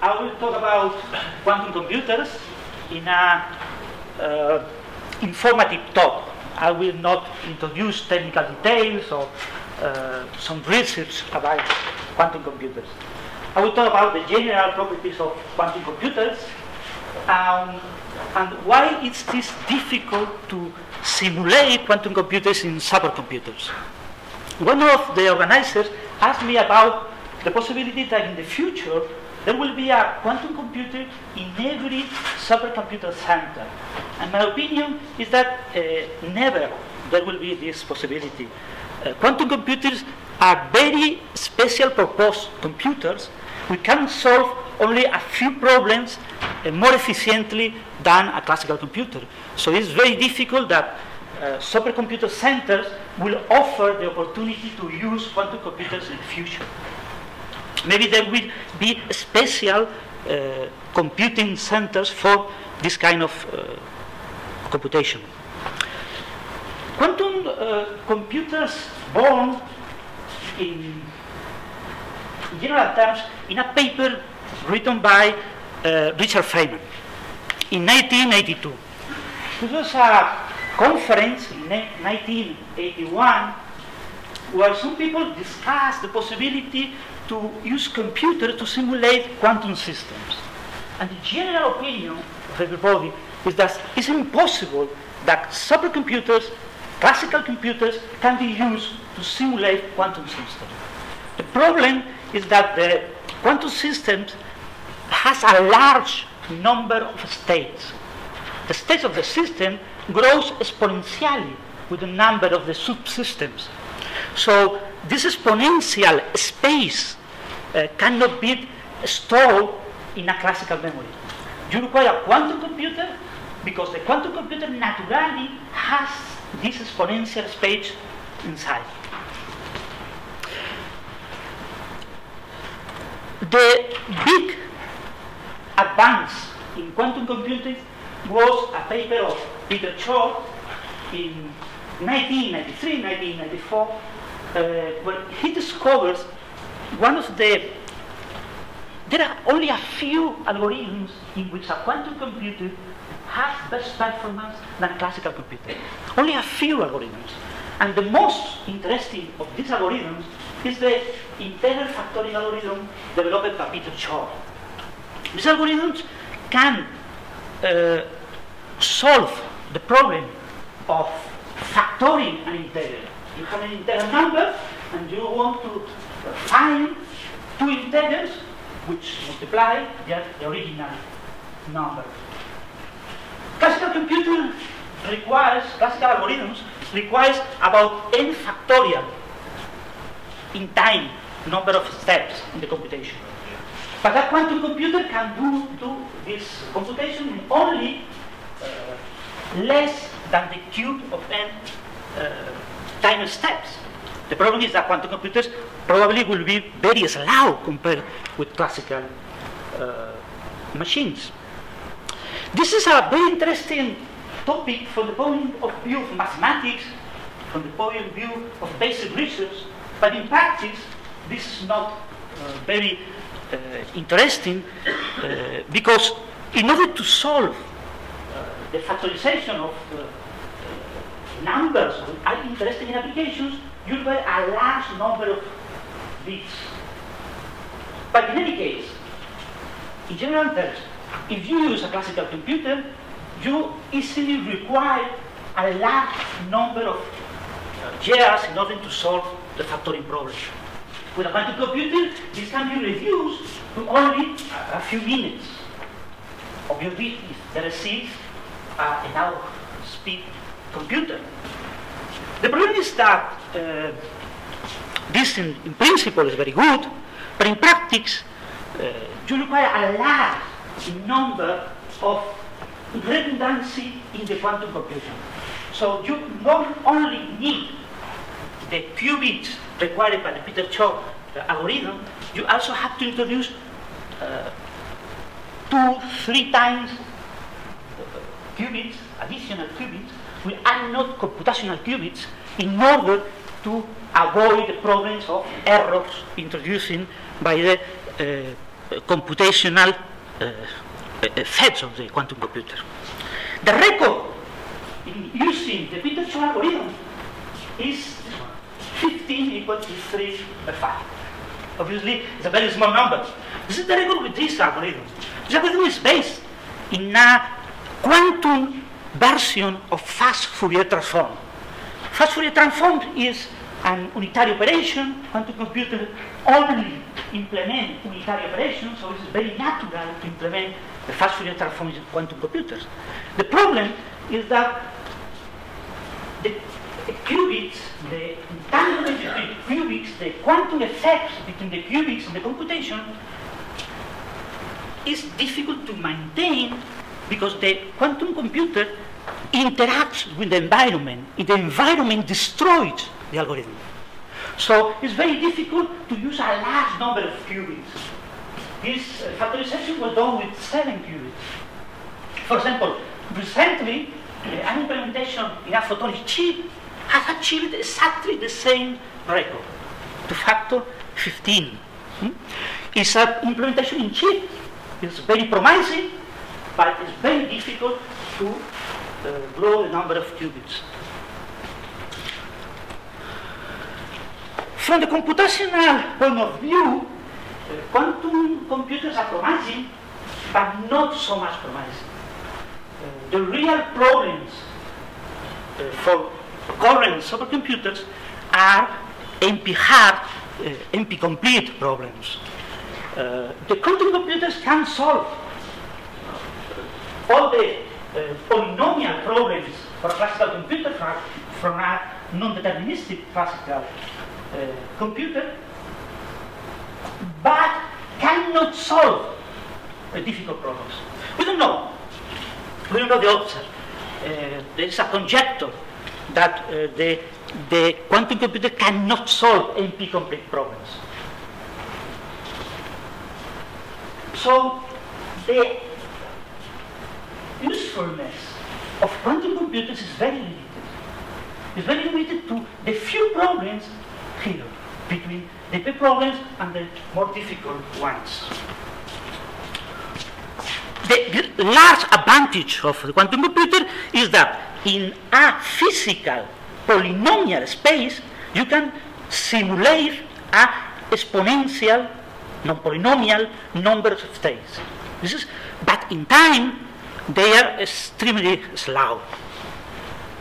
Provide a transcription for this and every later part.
I will talk about quantum computers in a informative talk. I will not introduce technical details or some research about quantum computers. I will talk about the general properties of quantum computers and why it's this difficult to simulate quantum computers in supercomputers. One of the organizers asked me about the possibility that in the future there will be a quantum computer in every supercomputer center. And my opinion is that never there will be this possibility. Quantum computers are very special purpose computers. We can solve only a few problems more efficiently than a classical computer. So it's very difficult that supercomputer centers will offer the opportunity to use quantum computers in the future. Maybe there will be special computing centers for this kind of computation. Quantum computers born in general terms in a paper written by Richard Feynman in 1982. This was a conference in 1981 where some people discussed the possibility to use computers to simulate quantum systems. And the general opinion of everybody is that it's impossible that supercomputers, classical computers, can be used to simulate quantum systems. The problem is that the quantum system has a large number of states. The states of the system grows exponentially with the number of the subsystems. So this exponential space cannot be stored in a classical memory. You require a quantum computer because the quantum computer naturally has this exponential space inside. The big advance in quantum computing was a paper of Peter Shor in 1993, 1994, where he discovers one of the, there are only a few algorithms in which a quantum computer has best performance than a classical computer. Only a few algorithms. And the most interesting of these algorithms is the integral factoring algorithm developed by Peter Shor. These algorithms can solve the problem of factoring an integer. You have an integer number and you want to find two integers which multiply the original number. Classical computing requires, classical algorithms requires about n factorial in time number of steps in the computation. But a quantum computer can do this computation in only less than the cube of n time steps. The problem is that quantum computers probably will be very slow compared with classical machines. This is a very interesting topic from the point of view of mathematics, from the point of view of basic research, but in practice this is not very interesting because in order to solve the factorization of numbers that are interesting in applications, you require a large number of bits. But in any case, in general terms, if you use a classical computer, you easily require a large number of years in order to solve the factoring problem. With a quantum computer, this can be reduced to only a few minutes. Obviously, if there exists enough speed computer. The problem is that this in principle is very good, but in practice you require a large number of redundancy in the quantum computation. So you not only need the qubits required by the Peter Shor algorithm, you also have to introduce 2-3 times qubits, additional qubits, which are not computational qubits, in order to avoid the problems of errors introduced by the computational effects of the quantum computer. The record in using the Peter-Shor algorithm is 15 equal to 3 by 5. Obviously, it's a very small number. This is the record with this algorithm. This algorithm is based in a quantum version of fast Fourier transform. Fast Fourier transform is an unitary operation. Quantum computer only implement unitary operations, so it's very natural to implement the fast Fourier transform in quantum computers. The problem is that the qubits, the entanglement between qubits, the quantum effects between the qubits and the computation is difficult to maintain because the quantum computer interacts with the environment. The environment destroys the algorithm. So it's very difficult to use a large number of qubits. This factorization was done with 7 qubits. For example, recently, an implementation in a photonic chip has achieved exactly the same record, to factor 15. It's an implementation in chip. It's very promising, but it's very difficult to grow the number of qubits. From the computational point of view, quantum computers are promising, but not so much promising. The real problems for current supercomputers are NP-hard, NP-complete problems. The quantum computers can solve all the polynomial problems for a classical computer from a non-deterministic classical computer, but cannot solve difficult problems. We don't know. We don't know the answer. There is a conjecture that the quantum computer cannot solve NP-complete problems. So the usefulness of quantum computers is very limited. It's very limited to the few problems here, between the big problems and the more difficult ones. The large advantage of the quantum computer is that in a physical polynomial space, you can simulate a exponential, non-polynomial numbers of states. But in time, they are extremely slow.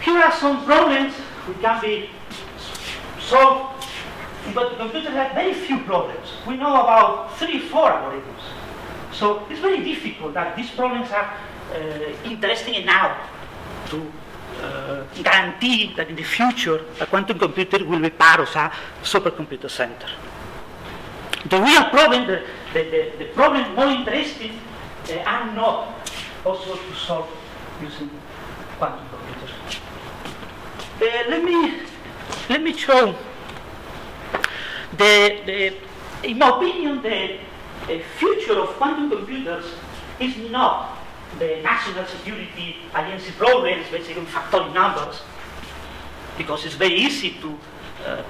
Here are some problems which can be solved, but the computers have very few problems. We know about 3 or 4 algorithms. So it's very difficult that these problems are interesting enough to guarantee that in the future a quantum computer will be part of a supercomputer center. The real problem, the problem more interesting are not also to solve using quantum computers. Let me show in my opinion, the future of quantum computers is not the national security agency problems based on factorial numbers, because it's very easy to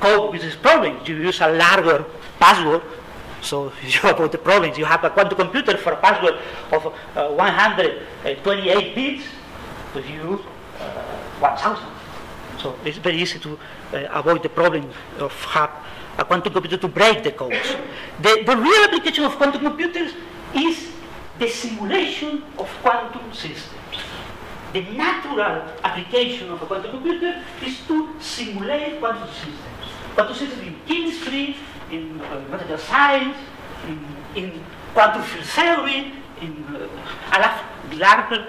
cope with this problem. You use a larger password, so you avoid the problems. You have a quantum computer for a password of 128 bits, but you use 1,000. So it's very easy to avoid the problem of have a quantum computer to break the codes. The real application of quantum computers is the simulation of quantum systems. The natural application of a quantum computer is to simulate quantum systems. Quantum systems in chemistry, in material science, in quantum field theory, in a larger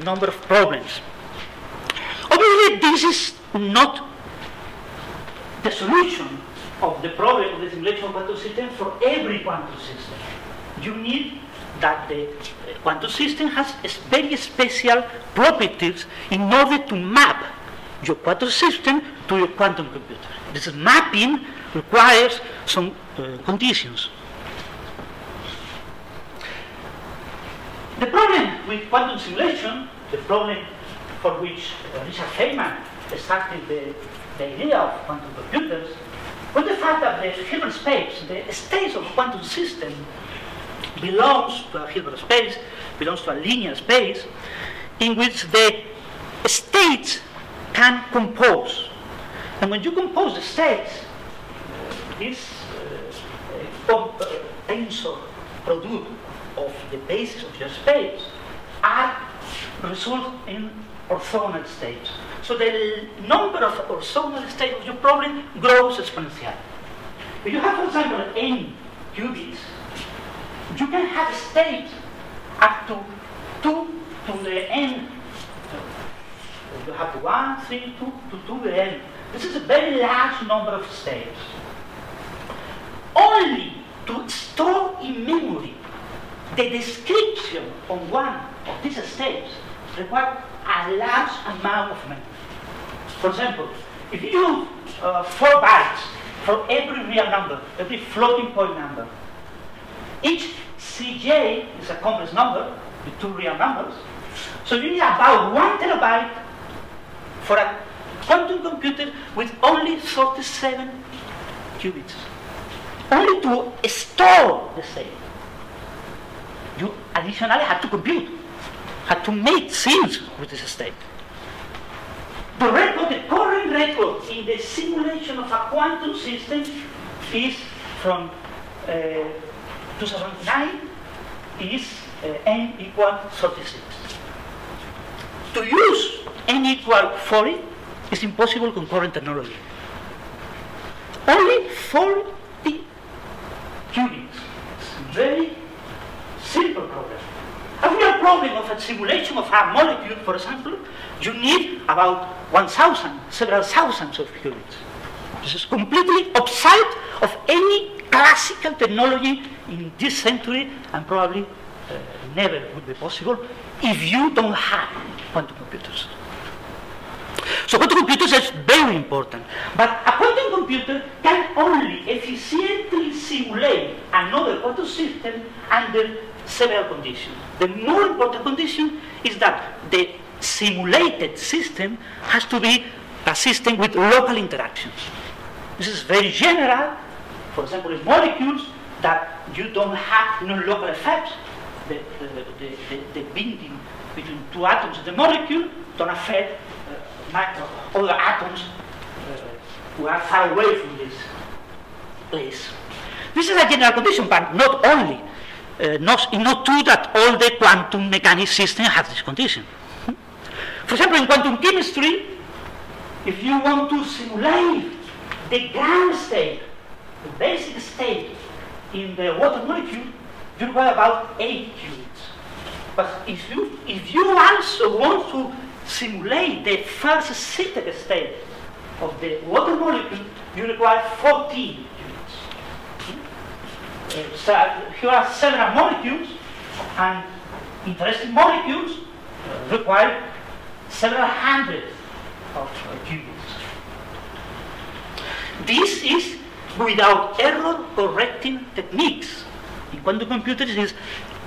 number of problems. Obviously, this is not the solution of the problem of the simulation of quantum system for every quantum system. You need that the quantum system has very special properties in order to map your quantum system to your quantum computer. This mapping requires some conditions. The problem with quantum simulation, the problem for which Richard Feynman started the idea of quantum computers, was the fact that the Hilbert space, the states of quantum system, belongs to a Hilbert space, belongs to a linear space, in which the states can compose. And when you compose the states, this tensor product of the basis of your space result in orthogonal states. So the number of orthogonal states of your problem grows exponentially. If you have, for example, n qubits, you can have states up to 2 to the n. You have 1, 3, 2 to 2 to the n. This is a very large number of states. Only to store in memory the description on one of these states requires a large amount of memory. For example, if you use 4 bytes for every real number, every floating point number, each Cj is a complex number with 2 real numbers, so you need about 1 terabyte for a quantum computer with only 37 qubits. Only to store the state. You additionally have to compute, have to make things with this state. The current record in the simulation of a quantum system is from 2009, is n equal 36. To use n equal 40 is impossible concurrent technology. Only 40 qubits. It's a very simple problem. A real problem of a simulation of a molecule, for example, you need about 1,000, several thousands of qubits. This is completely outside of any classical technology in this century, and probably never would be possible if you don't have quantum computers. So quantum computers is very important, but a quantum computer can only efficiently simulate another quantum system under several conditions. The more important condition is that the simulated system has to be a system with local interactions. This is very general, for example, in molecules, that you don't have no local effects. The binding between 2 atoms of the molecule don't affect other atoms who are far away from this place. This is a general condition, but not only. It's not true that all the quantum mechanics systems have this condition. For example, in quantum chemistry, if you want to simulate the ground state, the basic state in the water molecule, you require about 8 qubits. But if you also want to simulate the first synthetic state of the water molecule, you require 14 qubits. So here are several molecules, and interesting molecules require several hundred of qubits. This is without error correcting techniques. In quantum computers, it is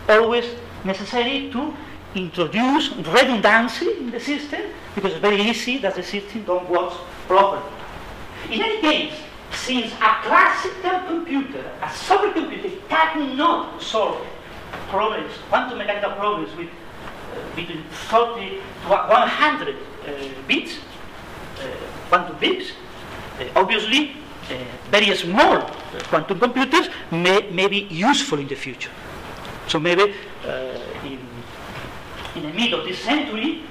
always necessary to introduce redundancy in the system, because it's very easy that the system don't work properly. In any case, since a classical computer, a supercomputer, cannot solve problems, quantum mechanical problems with between 30 to 100 bits, quantum bits, obviously very small quantum computers may be useful in the future. So maybe in the middle of this century,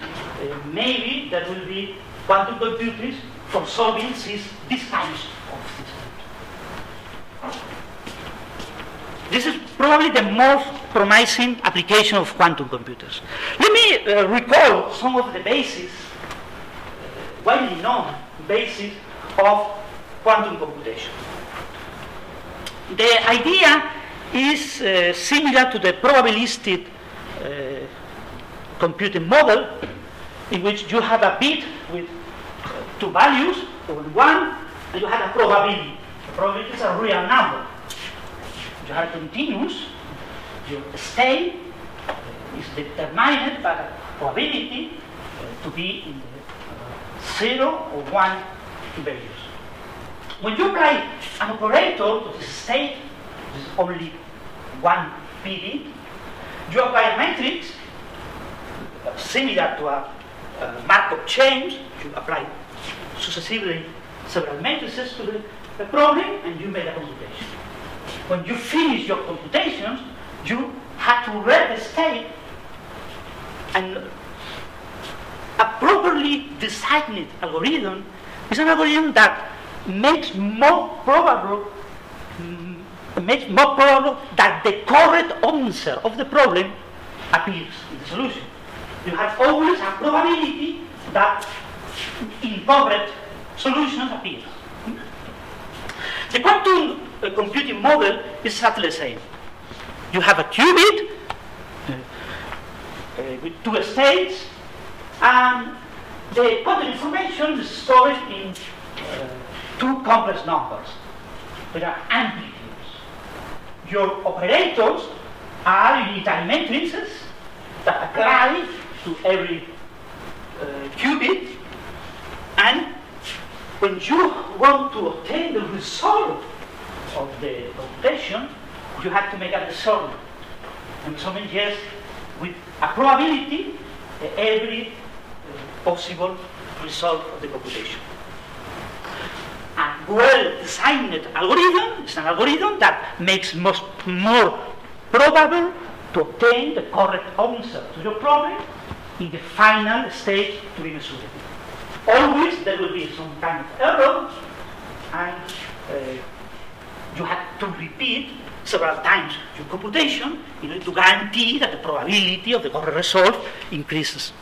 maybe there will be quantum computers for solving these kinds of systems. This is probably the most promising application of quantum computers. Let me recall some of the bases, widely known bases of quantum computation. The idea is similar to the probabilistic computing model, in which you have a bit with 2 values, or 1, and you have a probability. The probability is a real number. You have continuous. Your state is determined by the probability to be in the 0 or 1 values. When you apply an operator to the state, this is only 1 PD. You apply a matrix similar to a Markov chain. You apply successively several matrices to the problem, and you make a computation. When you finish your computations, you have to read the state, and a properly designed algorithm is an algorithm that makes more probable that the correct answer of the problem appears in the solution. You have always a probability that incorrect solutions appear. The quantum computing model is exactly the same. You have a qubit with two states, and the quantum information is stored in two complex numbers. There are amplitudes. Your operators are unitary matrices that apply to every qubit, and when you want to obtain the result of the computation, you have to make a result. And so means yes, with a probability every possible result of the computation. A well-designed algorithm is an algorithm that makes more probable to obtain the correct answer to your problem in the final stage to be measured. Always there will be some kind of error, and you have to repeat several times your computation in order to guarantee that the probability of the correct result increases.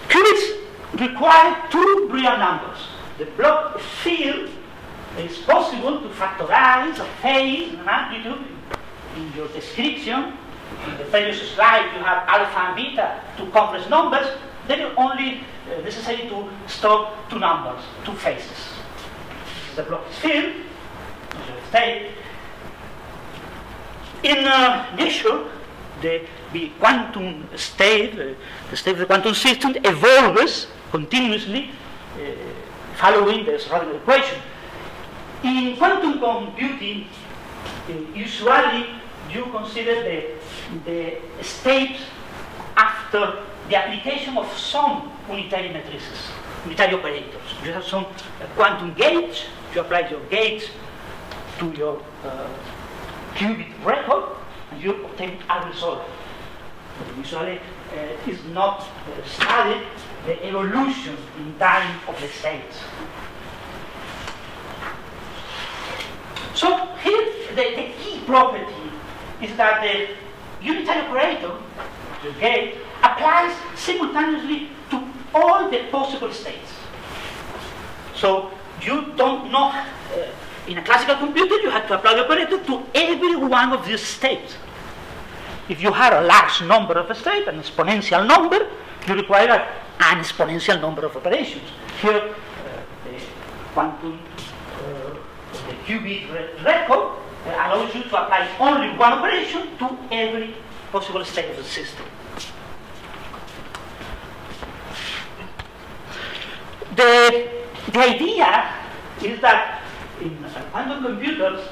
Qubits require two real numbers. The block field is possible to factorize a phase and an amplitude in your description. In the previous slide, you have alpha and beta, two complex numbers. Then it's only necessary to store two numbers, two phases. This is the block field, state. In nature, the quantum state, the state of the quantum system evolves continuously following the Schrödinger equation. In quantum computing, usually you consider the states after the application of some unitary matrices, unitary operators. You have some quantum gates, you apply your gates to your qubit record, and you obtain a result. Usually is not studied the evolution in time of the states. So here the key property is that the unitary operator, the gate, applies simultaneously to all the possible states. So you don't know, in a classical computer you have to apply the operator to every one of these states. If you have a large number of states, an exponential number, you require an exponential number of operations. Here, the quantum, the qubit record allows you to apply only one operation to every possible state of the system. The idea is that in quantum computers,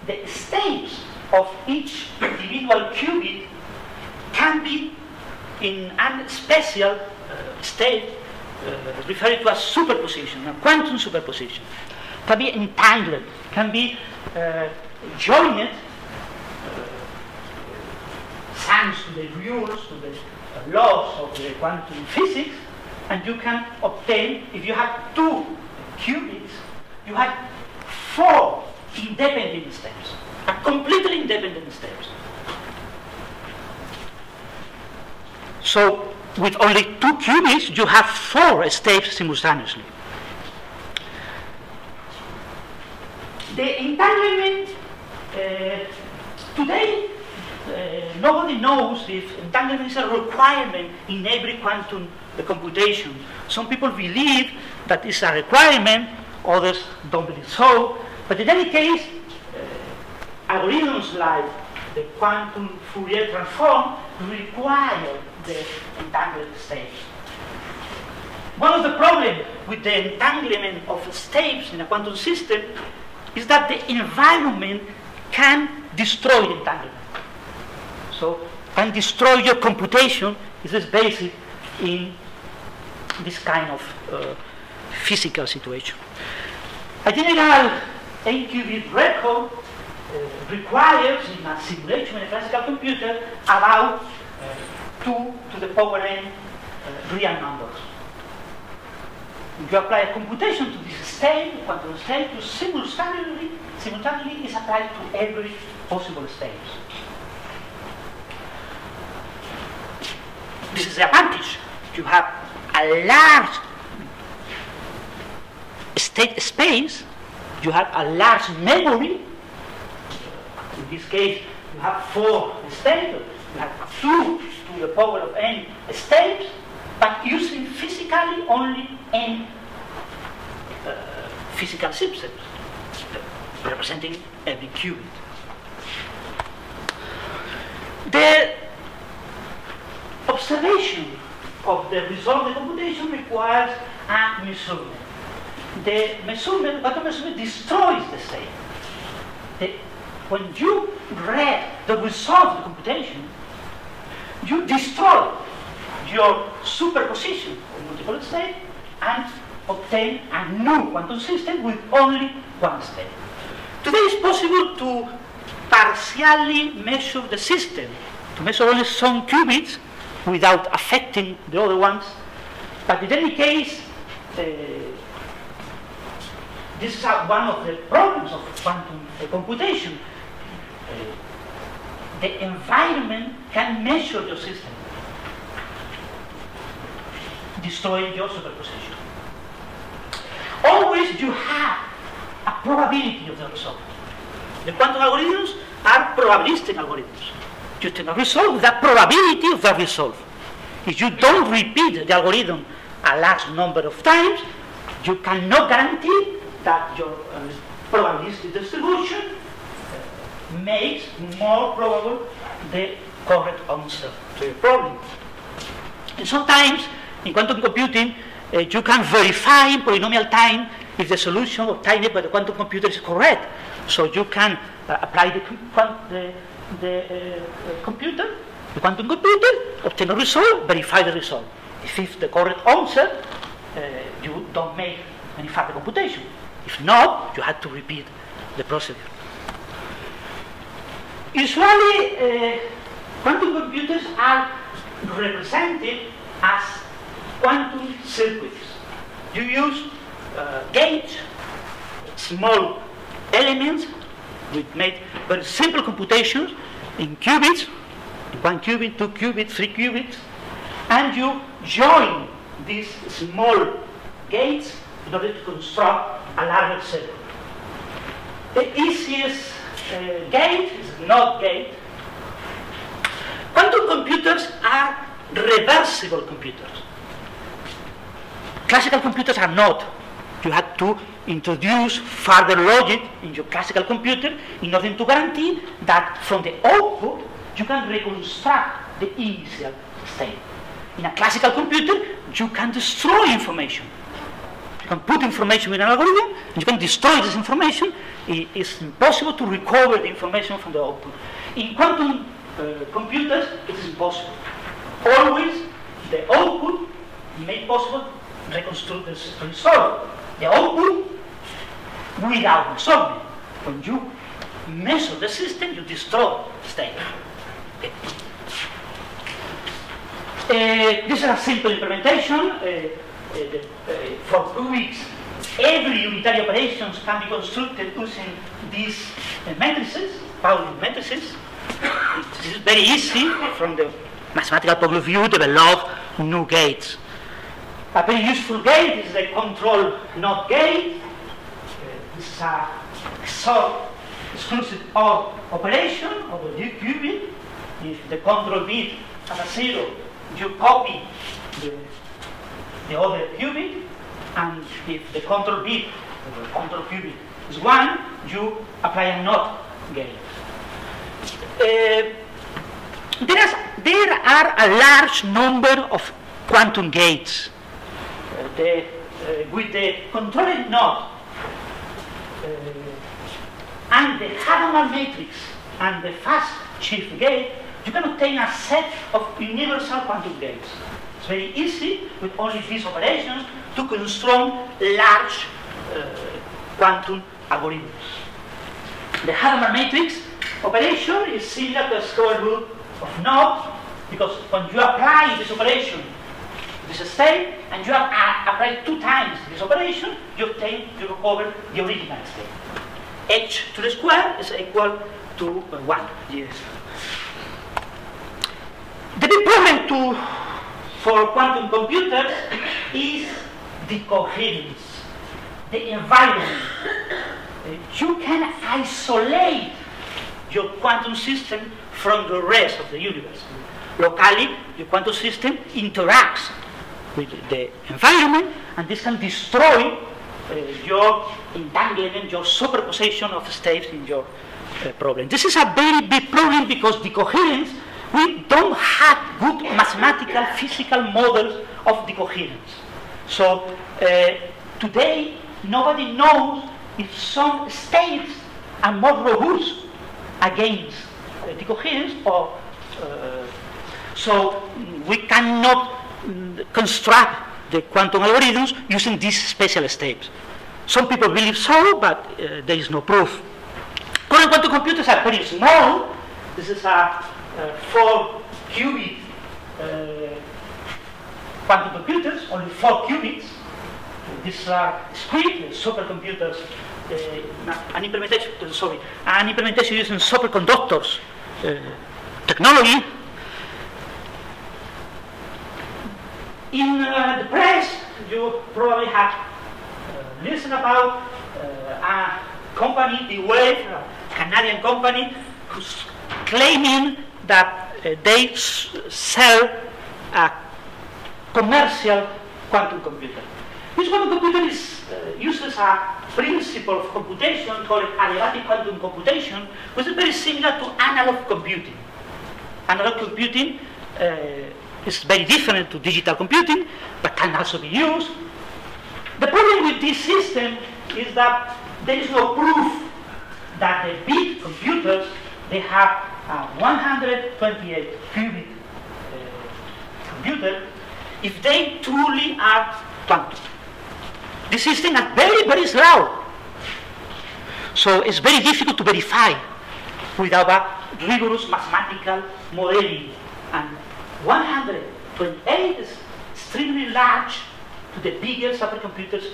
the states of each individual qubit can be in a special state referred to as superposition, a quantum superposition. Can be entangled, can be joined thanks to the rules, to the laws of the quantum physics, and you can obtain, if you have two qubits, you have four independent steps, a completely independent steps. So with only two qubits, you have four steps simultaneously. The entanglement, today, nobody knows if entanglement is a requirement in every quantum computation. Some people believe that it's a requirement, others don't believe so. But in any case, algorithms like the quantum Fourier transform require the entangled states. One of the problems with the entanglement of states in a quantum system is that the environment can destroy the entanglement. So can destroy your computation is basic in this kind of physical situation. A general n-qubit record requires in a simulation in a classical computer about 2 to the power n real numbers. If you apply a computation to this state, quantum state, you simultaneously is applied to every possible state. This is the advantage. You have a large state space, you have a large memory. In this case, you have 4 states, you have 2 to the power of n states, but using physically only n physical systems, representing every qubit. The observation of the result of the computation requires a measurement. The measurement, quantum measurement destroys the state. When you read the result of the computation, you destroy your superposition of multiple states and obtain a new quantum system with only one state. Today it's possible to partially measure the system, to measure only some qubits without affecting the other ones. But in any case, this is one of the problems of quantum computation. The environment can measure your system, destroying your superposition. Always you have a probability of the result. The quantum algorithms are probabilistic algorithms. You take a result with a probability of the result. If you don't repeat the algorithm a large number of times, you cannot guarantee that your probabilistic distribution makes more probable the correct answer to your problem. And sometimes in quantum computing, you can verify in polynomial time if the solution obtained by the quantum computer is correct. So you can apply the quantum computer, obtain a result, verify the result. If it's the correct answer, you don't make any further computation. If not, you have to repeat the procedure. Usually, quantum computers are represented as quantum circuits. You use gates, small elements, we make very simple computations in qubits, 1 qubit, 2 qubits, 3 qubits, and you join these small gates in order to construct a larger circuit. The easiest gate is NOT gate. Quantum computers are reversible computers. Classical computers are not. You have to introduce further logic in your classical computer in order to guarantee that from the output you can reconstruct the initial state. In a classical computer, you can destroy information. You can put information in an algorithm, and you can destroy this information. It is impossible to recover the information from the output. In quantum computers, it is impossible. Always, the output made possible to reconstruct the result. The output without measurement. When you measure the system, you destroy the state. This is a simple implementation. For qubits, every unitary operations can be constructed using these matrices, Pauli matrices. This is very easy from the mathematical point of view to develop new gates. A very useful gate is the control NOT gate. This is a XOR, exclusive OR operation of a qubit. If the control bit has a 0, you copy the other qubit, and if the control bit of the control qubit is 1, you apply a NOT gate. There are a large number of quantum gates. With the controlled NOT and the Hadamard matrix and the fast shift gate, you can obtain a set of universal quantum gates. It's very easy with only these operations to construct large quantum algorithms. The Hadamard matrix operation is similar to the square root of naught, because when you apply this operation to this state, and you apply 2 times this operation, you recover the original state. H to the square is equal to 1. Yes. The big problem for quantum computers is the coherence, the environment. You can isolate your quantum system from the rest of the universe. Locally, your quantum system interacts with the environment, and this can destroy your entanglement, your superposition of states in your problem. This is a very big problem because the coherence, we don't have good mathematical, physical models of the coherence. So today, nobody knows if some states are more robust against the coherence, or so we cannot construct the quantum algorithms using these special states. Some people believe so, but there is no proof. Current quantum computers are very small. This is a 4-qubit quantum computers, only 4 qubits. These are discrete supercomputers, an implementation using superconductors technology. In the press, you probably have listened about a company, the Wave, a Canadian company, who's claiming that they sell a commercial quantum computer. This quantum computer uses a principle of computation called adiabatic quantum computation, which is very similar to analog computing. Analog computing is very different to digital computing, but can also be used. The problem with this system is that there is no proof that the big computers, they have a 128 qubit computer, if they truly are quantum. The system is very, very slow. So it's very difficult to verify without a rigorous mathematical modeling. And 128 is extremely large to the bigger supercomputers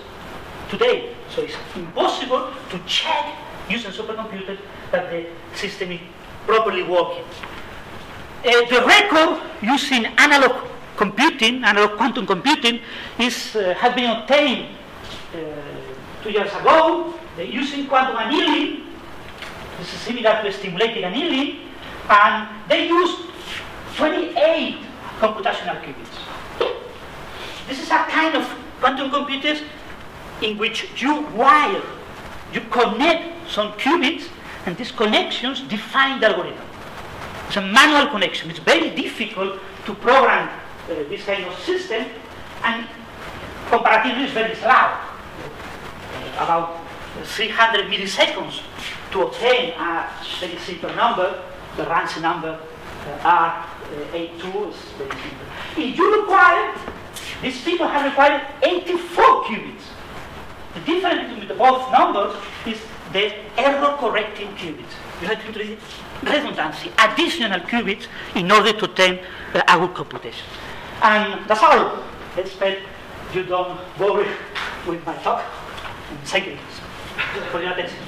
today. So it's impossible to check using supercomputers that the system is properly working. The record using analog computing, analog quantum computing, has been obtained 2 years ago using quantum annealing. This is similar to stimulated annealing, and they used 28 computational qubits. This is a kind of quantum computers in which you connect some qubits, and these connections define the algorithm. It's a manual connection. It's very difficult to program this kind of system, and comparatively it's very slow. About 300 milliseconds to obtain a very simple number. The Ramsey number R82 is very simple. If you require, these people have required 84 qubits. The difference between the both numbers is the error correcting qubits. You have to introduce redundancy, additional qubits, in order to obtain a good computation. And that's all. I expect you don't worry with my talk. Thank you for your attention.